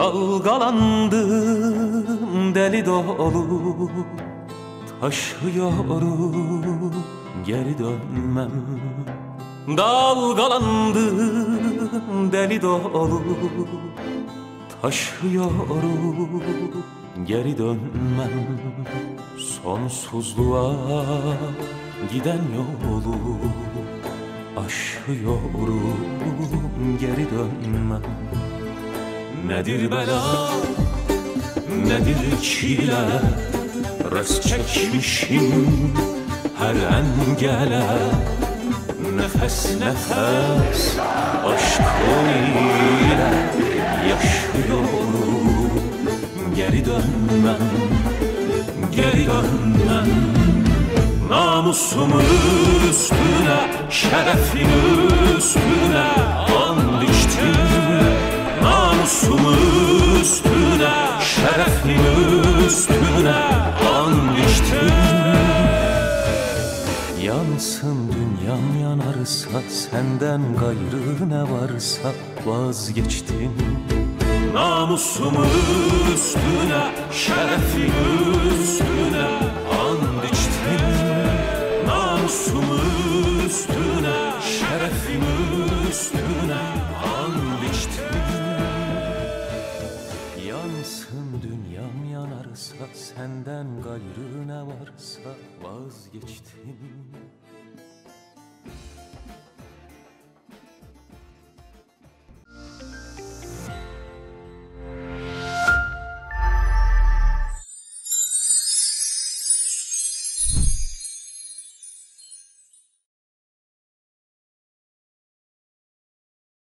Dalgalandım deli dolu, taşıyorum geri dönmem. Dalgalandım deli dolu, taşıyorum geri dönmem. Sonsuzluğa giden yolu aşıyorum geri dönmem. Nedir bela, nedir çile, res çekmişim her engele. Nefes nefes aşkın ile yaşıyorum geri dönmem, geri dönmem. Namusum üstüne, şerefim üstüne and içtim. Namusum üstüne, şerefim üstüne and içtim. Yansın dünyam yanarsa, senden gayrı ne varsa vazgeçtim. Namusum üstüne, şerefim üstüne and içtim. Namusum üstüne, şerefim üstüne and içtim. Yansın dünyam yanarsa, senden gayrı ne varsa vazgeçtim.